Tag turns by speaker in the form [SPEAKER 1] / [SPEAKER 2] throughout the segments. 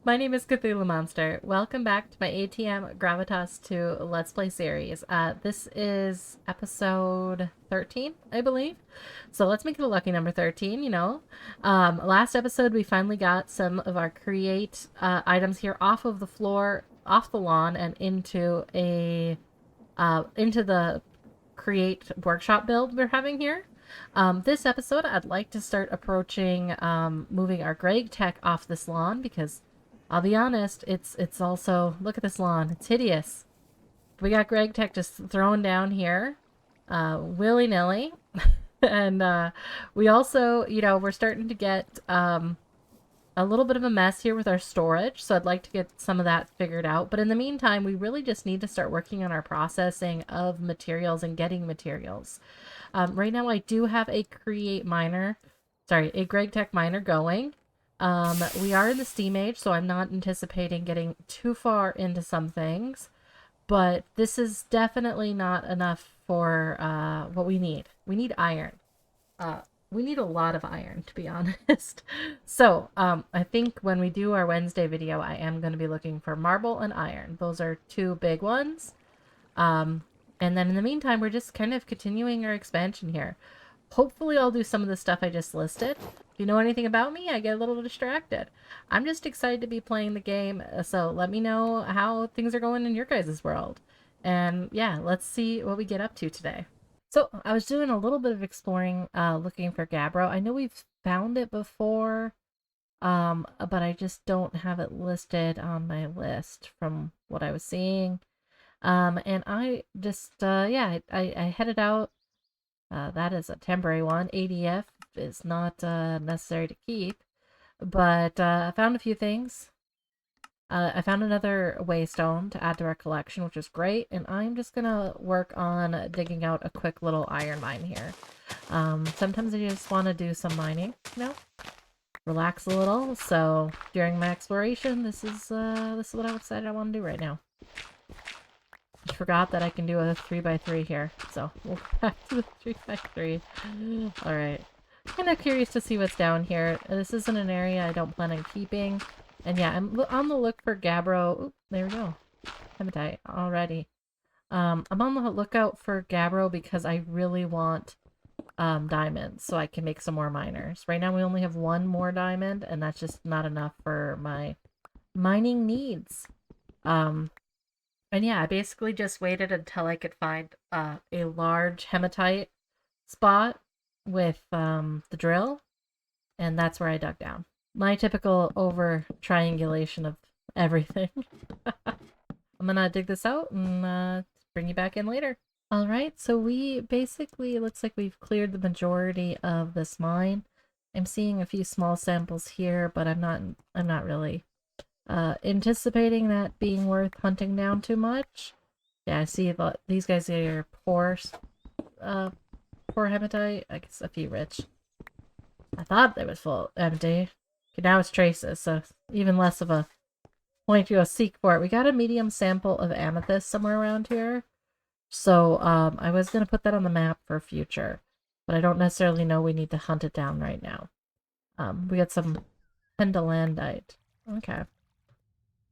[SPEAKER 1] My name is Cthulhamonster. Welcome back to my ATM Gravitas 2 Let's Play series. This is episode 13, I believe. So let's make it a lucky number 13, you know. Last episode, we finally got some of our create items here off of the floor, off the lawn, and into the create workshop build we're having here. This episode, I'd like to start approaching moving our gregtech off this lawn because I'll be honest, it's also, look at this lawn, it's hideous. We got gregtech just thrown down here, willy-nilly. And we also, we're starting to get a little bit of a mess here with our storage, so I'd like to get some of that figured out. But in the meantime, we really just need to start working on our processing of materials and getting materials. Right now I do have a gregtech miner going. We are in the Steam Age, so I'm not anticipating getting too far into some things, but this is definitely not enough for what we need. We need iron. We need a lot of iron, to be honest. So, I think when we do our Wednesday video, I am going to be looking for marble and iron. Those are two big ones. And then in the meantime, we're just kind of continuing our expansion here. Hopefully I'll do some of the stuff I just listed. If you know anything about me, I get a little distracted. I'm just excited to be playing the game, so let me know how things are going in your guys' world. And yeah, let's see what we get up to today. So I was doing a little bit of exploring, looking for gabbro. I know we've found it before, but I just don't have it listed on my list from what I was seeing. And I just, I headed out. That is a temporary one. ADF is not necessary to keep. But I found a few things. I found another waystone to add to our collection, which is great. And I'm just going to work on digging out a quick little iron mine here. Sometimes I just want to do some mining, relax a little. So during my exploration, this is what I decided I want to do right now. I forgot that I can do a 3x3 here, so we'll go back to the 3x3. Alright. Kind of curious to see what's down here. This isn't an area I don't plan on keeping. And yeah, I'm on the look for gabbro. Oop, there we go. Hematite already. I'm on the lookout for gabbro because I really want diamonds so I can make some more miners. Right now we only have one more diamond, and that's just not enough for my mining needs. And yeah, I basically just waited until I could find a large hematite spot with the drill, and that's where I dug down. My typical over triangulation of everything. I'm gonna dig this out and bring you back in later. Alright, so we basically, it looks like we've cleared the majority of this mine. I'm seeing a few small samples here, but I'm not really anticipating that being worth hunting down too much. Yeah, I see these guys are poor hematite. I guess a few rich. I thought they was full empty. Okay, now it's traces, so even less of a point to go seek for it. We got a medium sample of amethyst somewhere around here. So, I was gonna put that on the map for future, but I don't necessarily know we need to hunt it down right now. We got some pendalandite. Okay.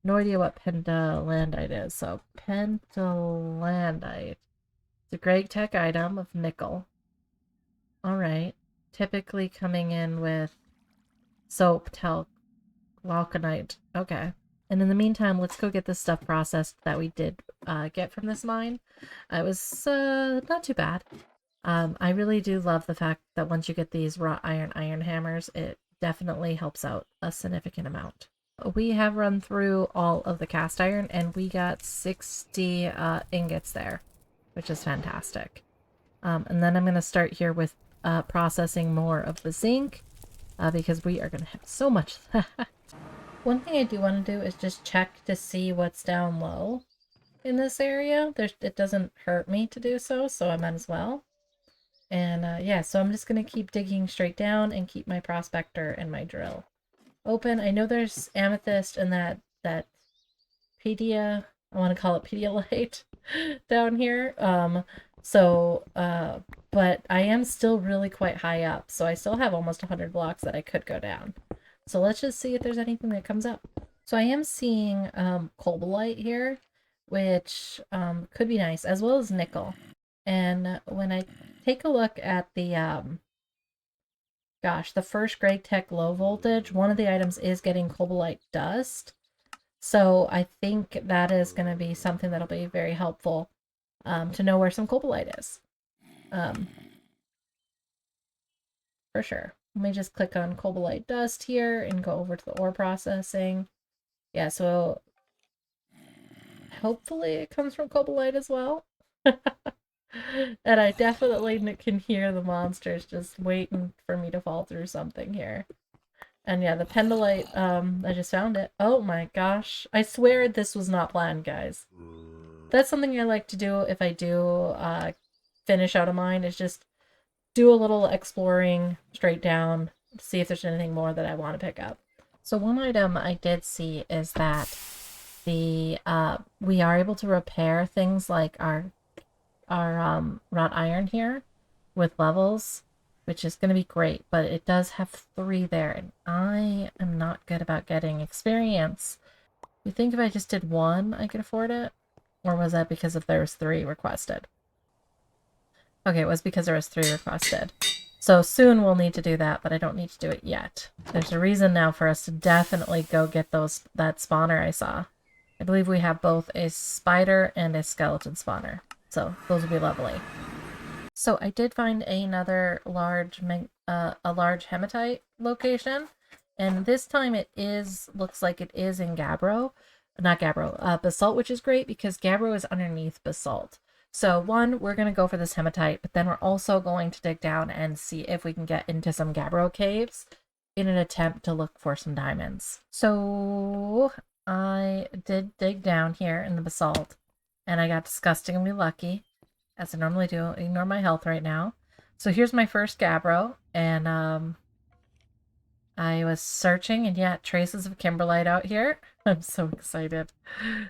[SPEAKER 1] No idea what pendalandite is, so pendalandite. It's a gregtech item of nickel. Alright. Typically coming in with soap, talc, glauconite. Okay. And in the meantime, let's go get this stuff processed that we did get from this mine. It was not too bad. I really do love the fact that once you get these wrought iron hammers, it definitely helps out a significant amount. We have run through all of the cast iron, and we got 60 ingots there, which is fantastic. And then I'm going to start here with processing more of the zinc, because we are going to have so much of that. One thing I do want to do is just check to see what's down low in this area. It doesn't hurt me to do so, so I might as well. And yeah, so I'm just going to keep digging straight down and keep my prospector and my drill open. I know there's amethyst and that I want to call it Pedialyte down here. But I am still really quite high up, so I still have almost 100 blocks that I could go down. So let's just see if there's anything that comes up. So I am seeing cobalite here, which could be nice, as well as nickel. And when I take a look at the gosh, the first gregtech low voltage, one of the items is getting cobalite dust. So I think that is going to be something that'll be very helpful to know where some cobalite is. For sure. Let me just click on cobalite dust here and go over to the ore processing. Yeah, so hopefully it comes from cobalite as well. And I definitely can hear the monsters just waiting for me to fall through something here. And yeah, the pendulite, I just found it. Oh my gosh. I swear this was not planned, guys. That's something I like to do if I do finish out a mine, is just do a little exploring straight down, see if there's anything more that I want to pick up. So one item I did see is that the we are able to repair things like our wrought iron here with levels, which is going to be great, but it does have 3 there, and I am not good about getting experience. You think if I just did 1, I could afford it? Or was that because if there was 3 requested? Okay, it was because there was 3 requested. So soon we'll need to do that, but I don't need to do it yet. There's a reason now for us to definitely go get that spawner I saw. I believe we have both a spider and a skeleton spawner. So those will be lovely. So I did find another large hematite location, and this time looks like it is in Gabbro. Not Gabbro, basalt, which is great because Gabbro is underneath basalt. So one, we're going to go for this hematite, but then we're also going to dig down and see if we can get into some Gabbro caves in an attempt to look for some diamonds. So I did dig down here in the basalt, and I got disgustingly lucky, as I normally do. Ignore my health right now. So here's my first Gabbro, and I was searching, and yeah, traces of kimberlite out here. I'm so excited.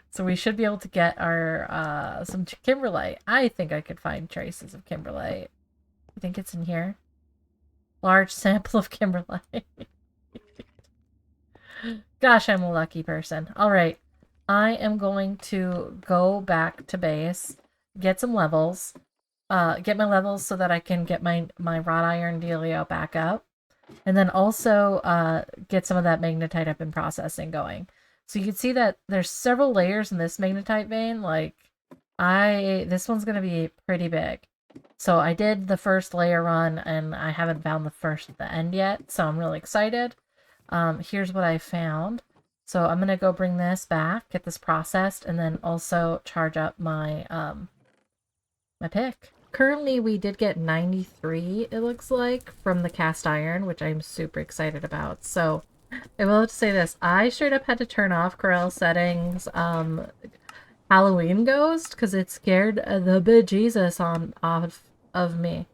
[SPEAKER 1] So we should be able to get our some kimberlite. I think I could find traces of kimberlite. I think it's in here. Large sample of kimberlite. Gosh, I'm a lucky person. All right. I am going to go back to base, get some levels, get my levels so that I can get my wrought iron dealio back up, and then also get some of that magnetite I've been processing going. So you can see that there's several layers in this magnetite vein. Like, this one's going to be pretty big. So I did the first layer run, and I haven't found the end yet, so I'm really excited. Here's what I found. So I'm going to go bring this back, get this processed, and then also charge up my my pick. Currently, we did get 93, it looks like, from the cast iron, which I'm super excited about. So I will have to say this. I straight up had to turn off Corail settings Halloween Ghost because it scared the bejesus off of me.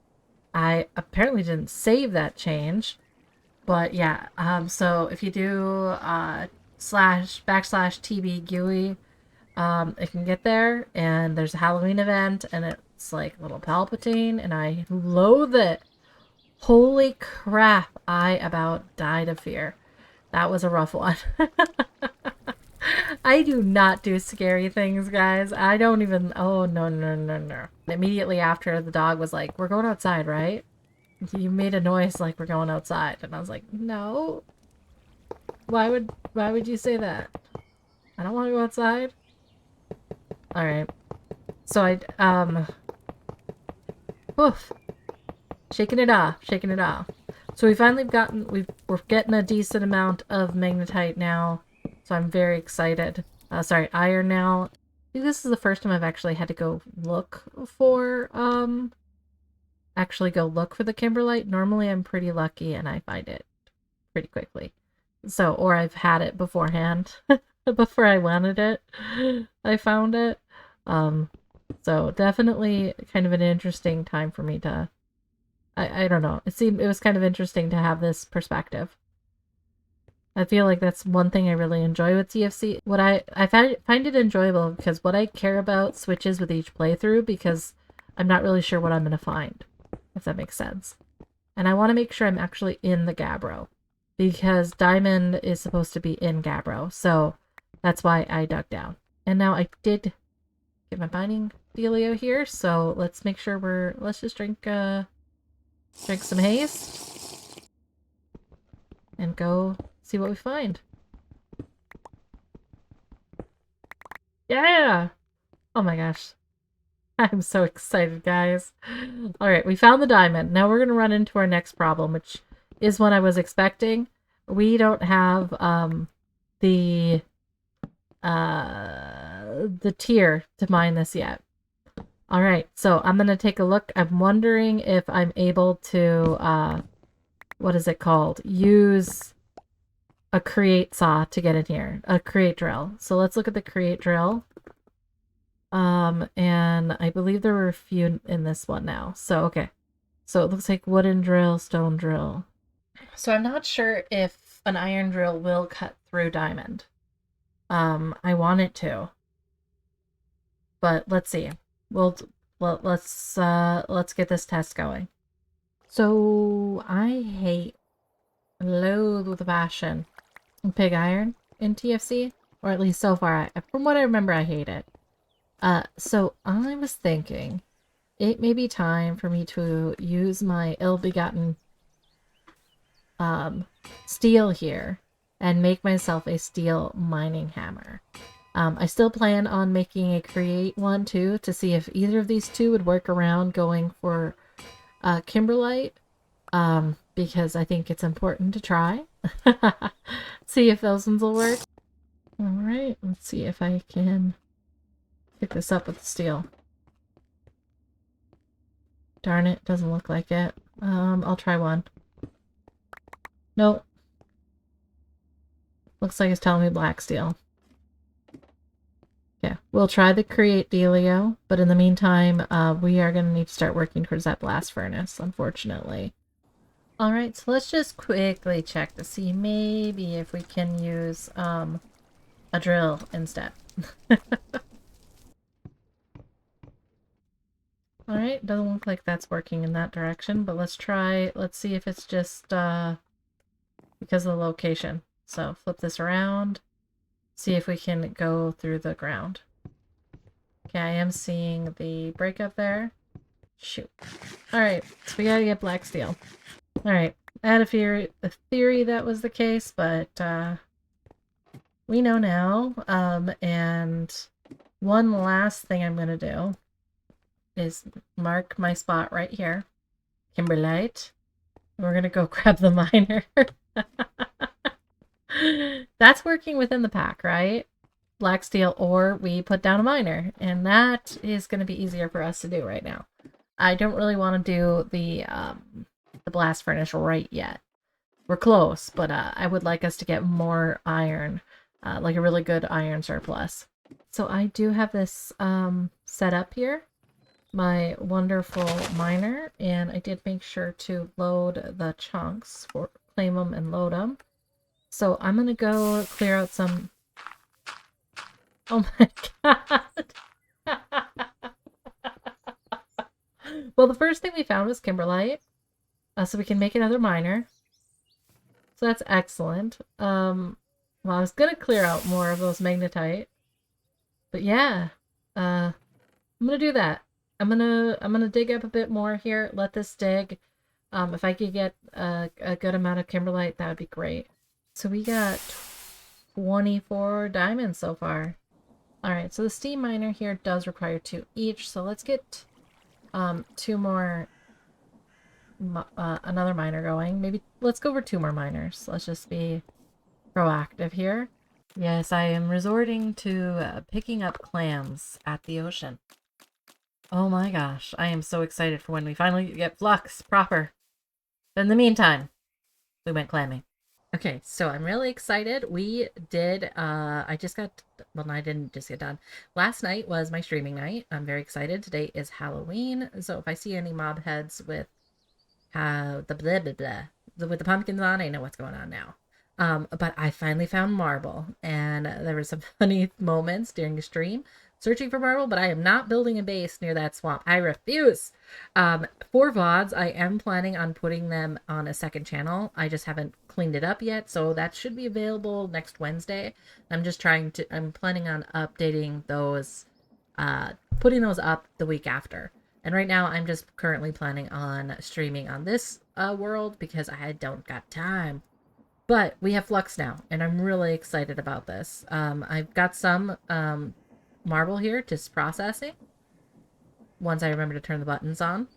[SPEAKER 1] I apparently didn't save that change. But yeah, so if you do //TB GUI, it can get there, and there's a Halloween event, and it's like little Palpatine, and I loathe it. Holy crap, I about died of fear. That was a rough one. I do not do scary things, guys. I don't even, oh, no, no, no, no. Immediately after, the dog was like, we're going outside, right? You made a noise like we're going outside, and I was like, no. Why would you say that? I don't want to go outside. All right. So oof. Shaking it off, shaking it off. So we finally we're getting a decent amount of magnetite now. So I'm very excited. Sorry, iron now. I think this is the first time I've actually had to go look for the kimberlite. Normally I'm pretty lucky and I find it pretty quickly. So, or I've had it beforehand. Before I wanted it, I found it. So definitely kind of an interesting time for me to, I don't know. It was kind of interesting to have this perspective. I feel like that's one thing I really enjoy with TFC. What I find it enjoyable because what I care about switches with each playthrough because I'm not really sure what I'm going to find, if that makes sense. And I want to make sure I'm actually in the Gabbro. because diamond is supposed to be in Gabbro. So that's why I dug down. And now I did get my mining dealio here. So let's make sure let's just drink some haze and go see what we find. Yeah! Oh my gosh. I'm so excited, guys. All right, we found the diamond. Now we're going to run into our next problem, which is one I was expecting. We don't have the tier to mine this yet. All right, so I'm going to take a look. I'm wondering if I'm able to, what is it called? Use a create saw to get in here, a create drill. So let's look at the create drill. And I believe there were a few in this one now. So, okay. So it looks like wooden drill, stone drill. So I'm not sure if an iron drill will cut through diamond. I want it to. But let's see. Let's get this test going. So I loathe with a passion pig iron in TFC, or at least so far. From what I remember, I hate it. So I was thinking it may be time for me to use my ill-begotten steel here and make myself a steel mining hammer. I still plan on making a create one too to see if either of these two would work around going for kimberlite, because I think it's important to try. See if those ones will work. Alright, let's see if I can pick this up with the steel. Darn it, doesn't look like it. I'll try one. Nope. Looks like it's telling me black steel. Yeah, we'll try the create dealio, but in the meantime, we are going to need to start working towards that blast furnace, unfortunately. Alright, so let's just quickly check to see maybe if we can use a drill instead. Alright, doesn't look like that's working in that direction, but let's see if it's just because of the location. So flip this around, see if we can go through the ground. Okay, I am seeing the breakup there. Shoot. Alright, so we gotta get black steel. Alright, I had a theory that was the case, but we know now. And one last thing I'm gonna do is mark my spot right here. Kimberlite. We're gonna go grab the miner. That's working within the pack, right? Black steel, or we put down a miner, and that is going to be easier for us to do right now. I don't really want to do the blast furnace right yet. We're close, but I would like us to get more iron, like a really good iron surplus. So I do have this set up here, my wonderful miner, and I did make sure to load the chunks, claim them and load them. So I'm gonna go clear out some. Oh my god. Well, the first thing we found was kimberlite, so we can make another miner. So that's excellent. Well, I was gonna clear out more of those magnetite, but yeah, I'm gonna do that. I'm gonna dig up a bit more here. Let this dig. If I could get a good amount of kimberlite, that would be great. So we got 24 diamonds so far. Alright, so the steam miner here does require 2 each, so let's get 2 more, another miner going. Maybe let's go for 2 more miners. Let's just be proactive here. Yes, I am resorting to picking up clams at the ocean. Oh my gosh, I am so excited for when we finally get flux proper. But in the meantime, we went clamming. Okay, so I'm really excited. We did, I didn't just get done. Last night was my streaming night. I'm very excited. Today is Halloween, so if I see any mob heads with the blah blah blah, with the pumpkins on, I know what's going on now. But I finally found marble, and there were some funny moments during the stream searching for marble, but I am not building a base near that swamp. I refuse. For VODs, I am planning on putting them on a second channel. I just haven't cleaned it up yet, so that should be available next Wednesday. I'm planning on updating those, putting those up the week after. And right now, I'm just currently planning on streaming on this world because I don't got time. But we have Flux now, and I'm really excited about this. I've got some marble here, just processing. Once I remember to turn the buttons on.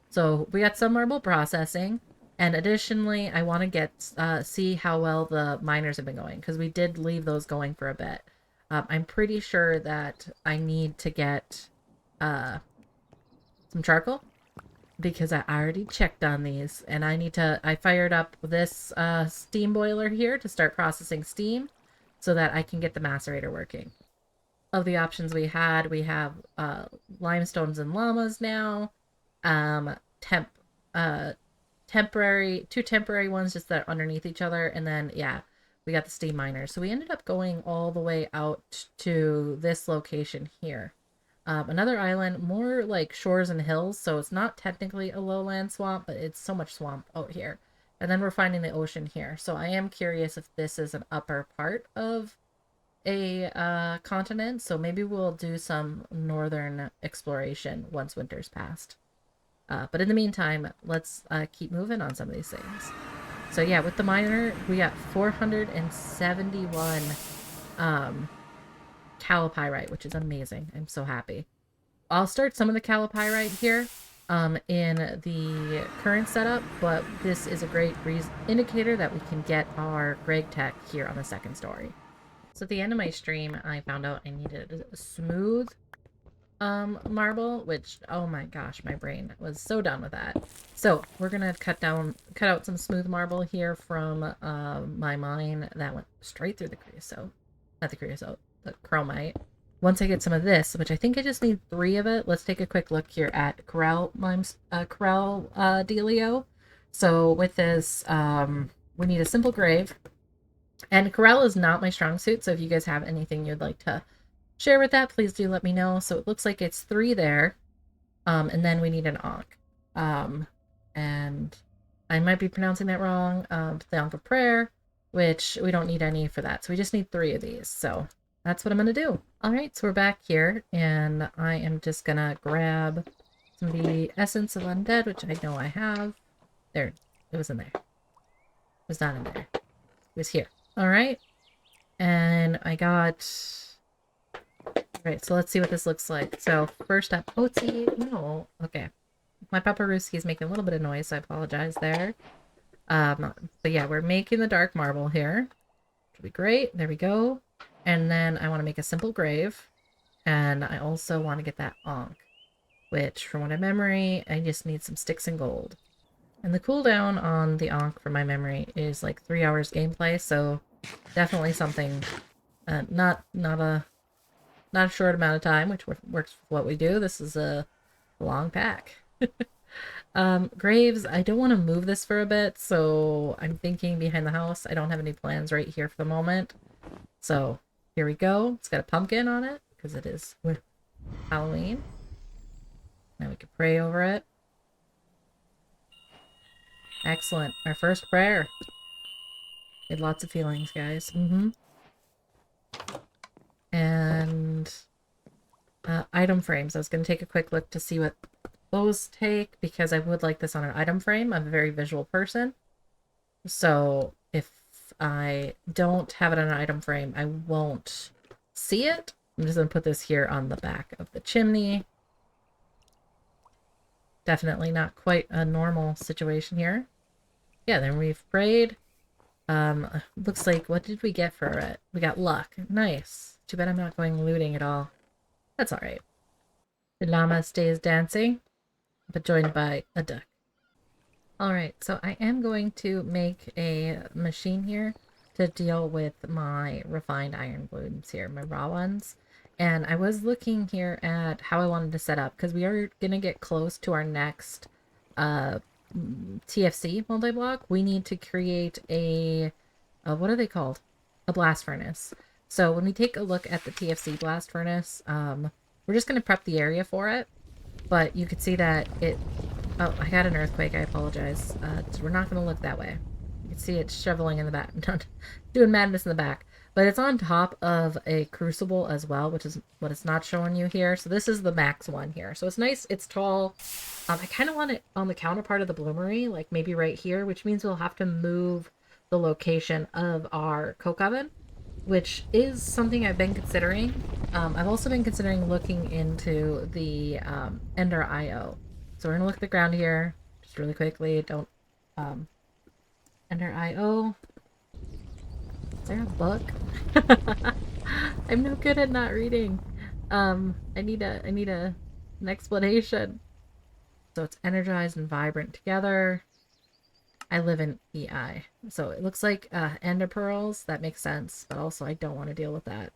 [SPEAKER 1] So we got some marble processing. And additionally, I want to get see how well the miners have been going, because we did leave those going for a bit. I'm pretty sure that I need to get some charcoal, because I already checked on these, and I fired up this steam boiler here to start processing steam so that I can get the macerator working. Of the options we have limestones and llamas now, temporary, two temporary ones just that are underneath each other, and then yeah, we got the steam miners. So we ended up going all the way out to this location here. Another island, more like shores and hills, so it's not technically a lowland swamp, but it's so much swamp out here. And then we're finding the ocean here. So I am curious if this is an upper part of a continent, so maybe we'll do some northern exploration once winter's passed. But in the meantime, let's keep moving on some of these things. So yeah, with the miner, we got 471 calipyrite, which is amazing. I'm so happy. I'll start some of the calipyrite here in the current setup, but this is a great indicator that we can get our gregtech here on the second story. So at the end of my stream, I found out I needed a smooth marble, which, oh my gosh, my brain was so done with that. So we're gonna cut out some smooth marble here from my mine that went straight through the creosote. Not the creosote, the chromite. Once I get some of this, which I think I just need 3 of it, let's take a quick look here at Corail dealio. So with this, we need a simple grave. And Corail is not my strong suit, so if you guys have anything you'd like to share with that, please do let me know. So it looks like it's 3 there, and then we need an Ankh. And I might be pronouncing that wrong, the Ankh of Prayer, which we don't need any for that. So we just need 3 of these, so that's what I'm going to do. All right, so we're back here, and I am just going to grab some of the Essence of Undead, which I know I have. There, it was in there. It was not in there. It was here. All right, and I got... Right, so let's see what this looks like. So first up, oh, see, no, okay. My paparuski is making a little bit of noise, so I apologize there. But yeah, we're making the dark marble here. Which will be great. There we go. And then I want to make a simple grave. And I also want to get that Ankh, which from what I memory, I just need some sticks and gold. And the cooldown on the Ankh from my memory is like 3 hours gameplay, so definitely something, not a short amount of time, which works with what we do. This is a long pack. Graves, I don't want to move this for a bit, so I'm thinking behind the house. I don't have any plans right here for the moment. So here we go. It's got a pumpkin on it because it is Halloween. Now we can pray over it. Excellent. Our first prayer. We had lots of feelings, guys. And item frames. I was going to take a quick look to see what those take, because I would like this on an item frame. I'm a very visual person. So if I don't have it on an item frame, I won't see it. I'm just going to put this here on the back of the chimney. Definitely not quite a normal situation here. Yeah, then we've prayed. Looks like, what did we get for it? We got luck. Nice. Too bad I'm not going looting at all. That's alright. The llama stays dancing, but joined by a duck. Alright, so I am going to make a machine here to deal with my refined iron blooms here, my raw ones. And I was looking here at how I wanted to set up, because we are going to get close to our next TFC multi-block. We need to create a what are they called? A blast furnace. So when we take a look at the TFC blast furnace, we're just going to prep the area for it. But you could see that it... Oh, I got an earthquake. I apologize. So we're not going to look that way. You can see it shoveling in the back. Doing madness in the back. But it's on top of a crucible as well, which is what it's not showing you here. So this is the max one here. So it's nice. It's tall. I kind of want it on the counterpart of the bloomery, like maybe right here, which means we'll have to move the location of our coke oven, which is something I've been considering. I've also been considering looking into the Ender IO. So we're going to look at the ground here, just really quickly. Don't... Ender IO. Is there a book? I'm no good at not reading. I need an explanation. So it's energized and vibrant together. I live in EI. So it looks like ender pearls. That makes sense. But also I don't want to deal with that.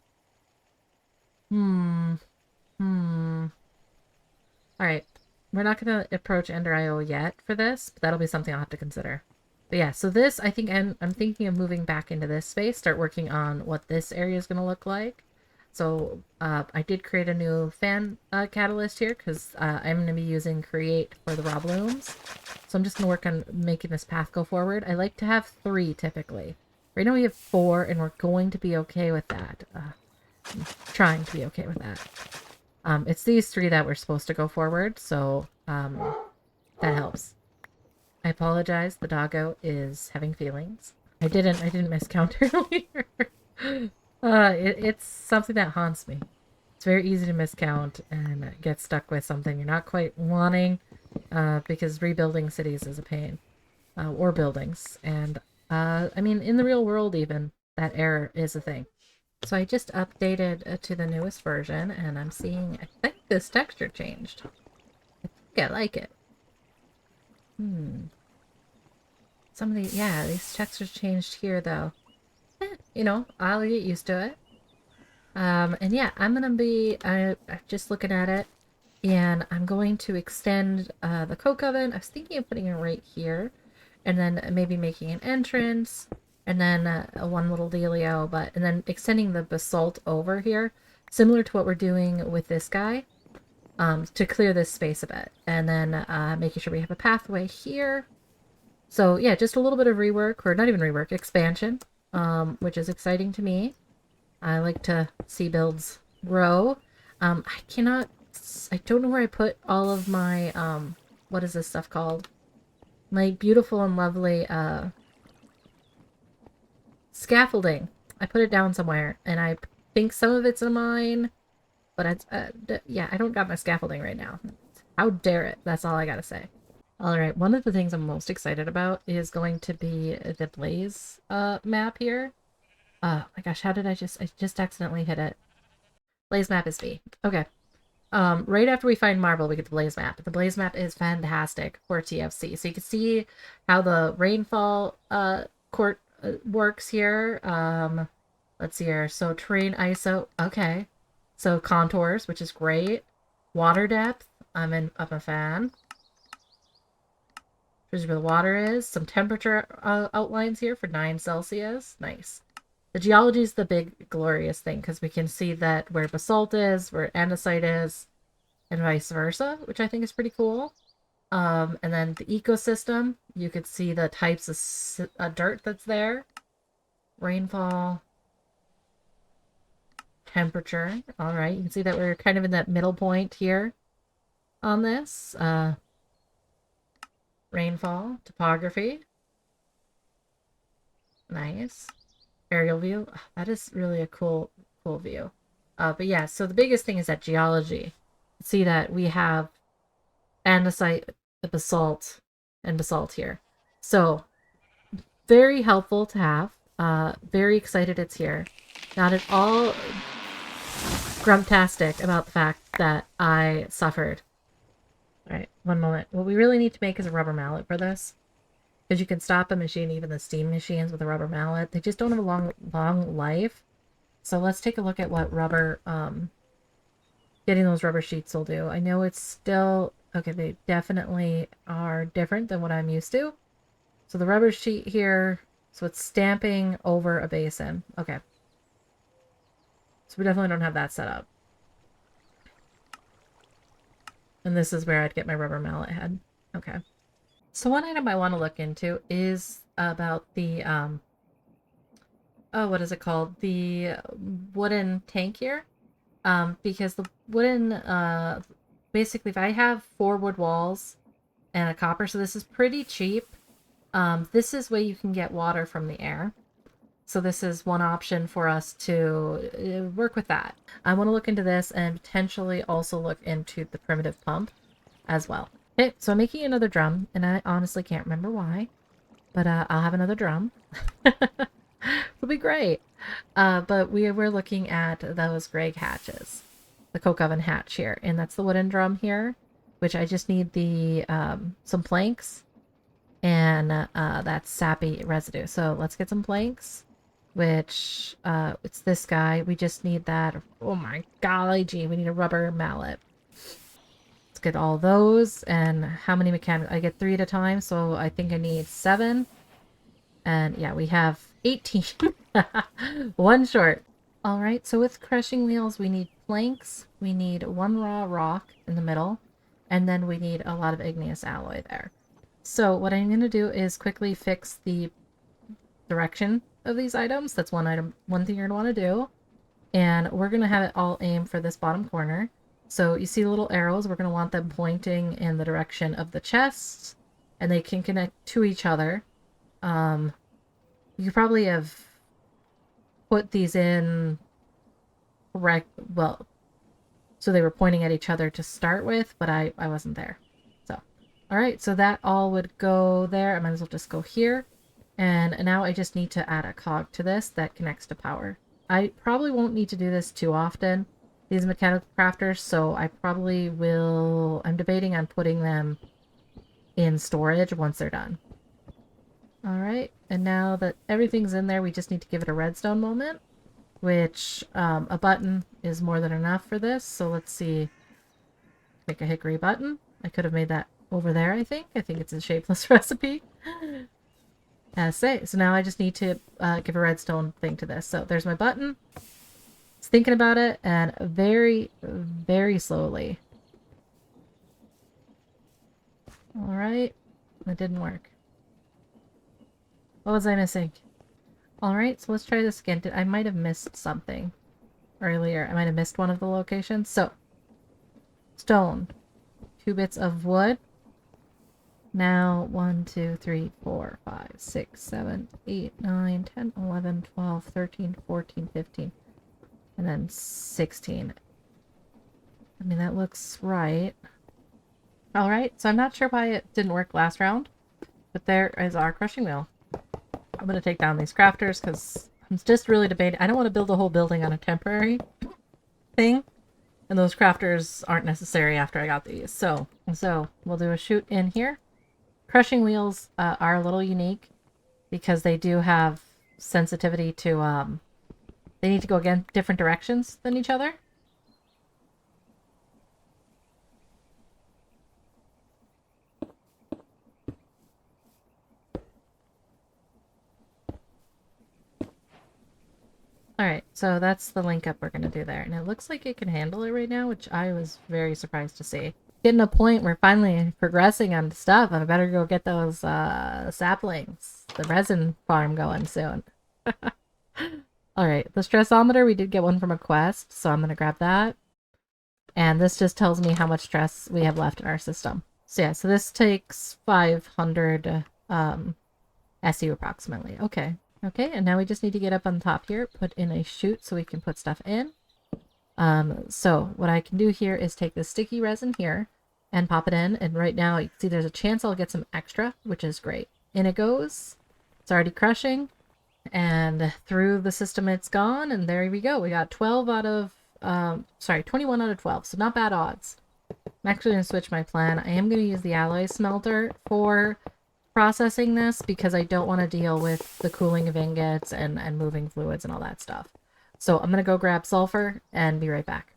[SPEAKER 1] Alright. We're not going to approach Ender IO yet for this. But that'll be something I'll have to consider. But yeah, so this, I think I'm thinking of moving back into this space. Start working on what this area is going to look like. So I did create a new fan catalyst here because I'm going to be using create for the raw blooms. So I'm just going to work on making this path go forward. I like to have 3 typically. Right now we have 4 and we're going to be okay with that. I'm trying to be okay with that. It's these 3 that we're supposed to go forward, so that helps. I apologize, the doggo is having feelings. I didn't miscount earlier. It's something that haunts me. It's very easy to miscount and get stuck with something you're not quite wanting, because rebuilding cities is a pain, or buildings. And I mean, in the real world even, that error is a thing. So I just updated to the newest version, and I'm seeing, I think this texture changed. I think I like it. Some of the, yeah, these textures changed here, though. You know, I'll get used to it. And yeah, I'm gonna be just looking at it, and I'm going to extend the coke oven. I was thinking of putting it right here, and then maybe making an entrance, and then one little dealio, and then extending the basalt over here, similar to what we're doing with this guy, to clear this space a bit, and then making sure we have a pathway here. So yeah, just a little bit of rework, or not even rework, expansion, which is exciting to me. I like to see builds grow. I don't know where I put all of my, what is this stuff called? My beautiful and lovely, scaffolding. I put it down somewhere, and I think some of it's in mine, but it's, yeah, I don't got my scaffolding right now. How dare it? That's all I gotta say. Alright, one of the things I'm most excited about is going to be the Blaze map here. Oh my gosh, how did I just accidentally hit it. Blaze map is B. Okay. Right after we find Marble, we get the Blaze map. The Blaze map is fantastic for TFC. So you can see how the rainfall court works here. Let's see here. So terrain ISO. Okay. So contours, which is great. Water depth. I'm a fan. Here's where the water is. Some temperature outlines here for 9 Celsius. Nice. The geology is the big glorious thing because we can see that where basalt is, where andesite is, and vice versa, which I think is pretty cool. And then the ecosystem, you could see the types of dirt that's there. Rainfall. Temperature. All right, you can see that we're kind of in that middle point here on this. Rainfall, topography. Nice. Aerial view. That is really a cool view. But yeah, so the biggest thing is that geology. See that we have andesite, the basalt, and basalt here. So very helpful to have. Very excited it's here. Not at all grumptastic about the fact that I suffered. Alright, one moment. What we really need to make is a rubber mallet for this. Because you can stop a machine, even the steam machines, with a rubber mallet. They just don't have a long life. So let's take a look at what rubber, getting those rubber sheets will do. I know it's still, okay, they definitely are different than what I'm used to. So the rubber sheet here, so it's stamping over a basin. Okay. So we definitely don't have that set up. And this is where I'd get my rubber mallet head. Okay. So one item I want to look into is about the, oh, what is it called? The wooden tank here. Because the wooden, basically if I have 4 wood walls and a copper, so this is pretty cheap. This is where you can get water from the air. So this is one option for us to work with that. I want to look into this and potentially also look into the primitive pump as well. Okay, so I'm making another drum, and I honestly can't remember why, but I'll have another drum. It'll be great. But we're looking at those Greg hatches, the coke oven hatch here, and that's the wooden drum here, which I just need the some planks and that sappy residue. So let's get some planks, which it's this guy. We just need that. Oh my golly gee, we need a rubber mallet. Let's get all those. And how many mechanical? I get 3 at a time, so I think I need 7. And yeah, we have 18. One short. All right, so with crushing wheels, we need planks. We need 1 raw rock in the middle, and then we need a lot of igneous alloy there. So what I'm going to do is quickly fix the direction of these items. That's one thing you're going to want to do. And we're going to have it all aimed for this bottom corner. So you see the little arrows, we're going to want them pointing in the direction of the chests, and they can connect to each other. You probably have put these in correct, well, so they were pointing at each other to start with, but I wasn't there. So, all right, so that all would go there. I might as well just go here. And now I just need to add a cog to this that connects to power. I probably won't need to do this too often, these mechanical crafters, so I probably will, I'm debating on putting them in storage once they're done. All right, and now that everything's in there, we just need to give it a redstone moment, which a button is more than enough for this. So let's see, make a hickory button. I could have made that over there, I think. I think it's a shapeless recipe. So now I just need to give a redstone thing to this. So there's my button. It's thinking about it, and very, very slowly. All right, that didn't work. What was I missing? All right, so let's try this again. I might have missed something earlier. I might have missed one of the locations. So, stone, 2 bits of wood. Now 1, 2, 3, 4, 5, 6, 7, 8, 9, 10, 11, 12, 13, 14, 15, and then 16. I mean, that looks right. All right, so I'm not sure why it didn't work last round, but there is our crushing wheel. I'm going to take down these crafters because I'm just really debating. I don't want to build a whole building on a temporary thing, and those crafters aren't necessary after I got these. So we'll do a chute in here. Crushing wheels are a little unique because they do have sensitivity to, they need to go again different directions than each other. Alright, so that's the link up we're going to do there. And it looks like it can handle it right now, which I was very surprised to see. Getting a point where finally progressing on stuff. I better go get those saplings. The resin farm going soon. Alright, the stressometer, we did get one from a quest, so I'm going to grab that. And this just tells me how much stress we have left in our system. So yeah, so this takes 500 SU approximately. Okay. Okay, and now we just need to get up on top here, put in a chute so we can put stuff in. So what I can do here is take this sticky resin here and pop it in. And right now you can see there's a chance I'll get some extra, which is great. In it goes. It's already crushing. And through the system it's gone. And there we go. We got 12 out of, 21 out of 12. So not bad odds. I'm actually going to switch my plan. I am going to use the alloy smelter for processing this because I don't want to deal with the cooling of ingots and moving fluids and all that stuff. So I'm going to go grab sulfur and be right back.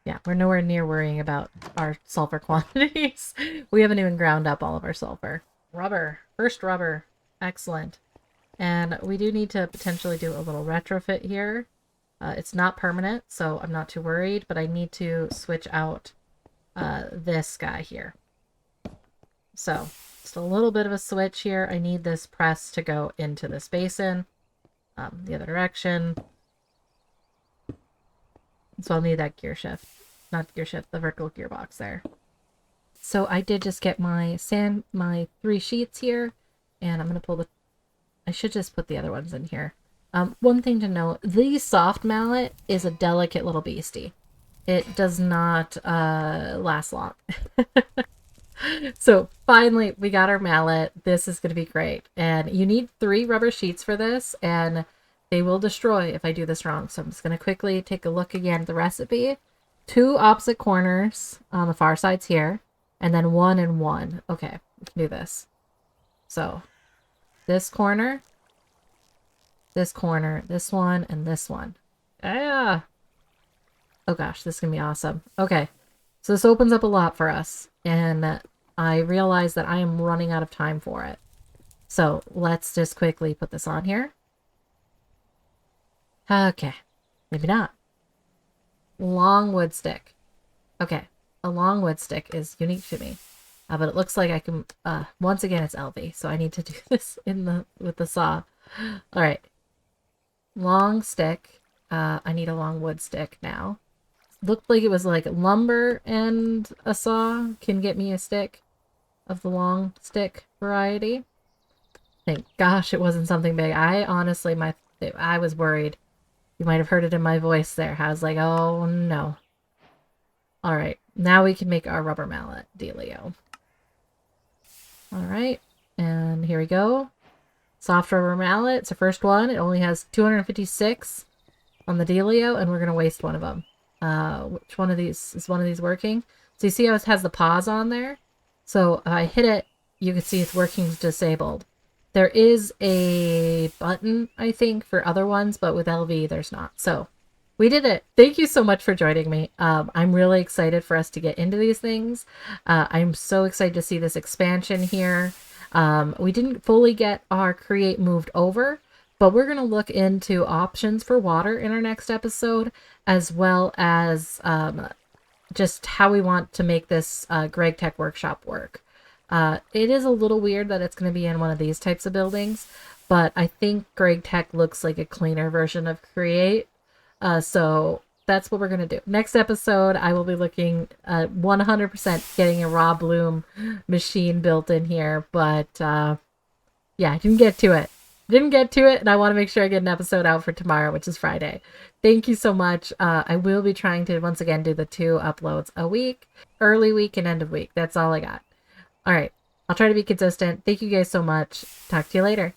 [SPEAKER 1] Yeah, we're nowhere near worrying about our sulfur quantities. We haven't even ground up all of our sulfur. Rubber. First rubber. Excellent. And we do need to potentially do a little retrofit here. It's not permanent, so I'm not too worried, but I need to switch out this guy here. So just a little bit of a switch here. I need this press to go into this basin, the other direction. So I'll need that gear shift, not gear shift, the vertical gearbox there. So I did just get my 3 sheets here, and I'm going to pull I should just put the other ones in here. One thing to note, the soft mallet is a delicate little beastie. It does not last long. So finally, we got our mallet. This is going to be great. And you need 3 rubber sheets for this, and they will destroy if I do this wrong. So I'm just going to quickly take a look again at the recipe. 2 opposite corners on the far sides here, and then 1 and 1. Okay, we can do this. So this corner, this one, and this one. Ah! Oh gosh, this is going to be awesome. Okay, so this opens up a lot for us, and I realize that I am running out of time for it. So let's just quickly put this on here. Okay, maybe not. Long wood stick. Okay, a long wood stick is unique to me. But it looks like I can, once again, it's LV, so I need to do this with the saw. All right. Long stick. I need a long wood stick now. Looked like it was like lumber and a saw can get me a stick of the long stick variety. Thank gosh it wasn't something big. I honestly, I was worried. You might have heard it in my voice there. I was like, oh no. All right, now we can make our rubber mallet dealio. All right, and here we go. Soft rubber mallet. It's the first one. It only has 256 on the dealio, and we're going to waste one of them. Which one of these is one of these working? So you see how it has the pause on there? So if I hit it, you can see it's working disabled. There is a button, I think, for other ones, but with LV, there's not. So we did it. Thank you so much for joining me. I'm really excited for us to get into these things. I'm so excited to see this expansion here. We didn't fully get our create moved over, but we're going to look into options for water in our next episode, as well as just how we want to make this gregtech workshop work. It is a little weird that it's going to be in one of these types of buildings, but I think gregtech looks like a cleaner version of create. So that's what we're going to do. Next episode, I will be looking at 100% getting a raw bloom machine built in here. But yeah, I didn't get to it. And I want to make sure I get an episode out for tomorrow, which is Friday. Thank you so much. I will be trying to, once again, do the 2 uploads a week. Early week and end of week. That's all I got. All right. I'll try to be consistent. Thank you guys so much. Talk to you later.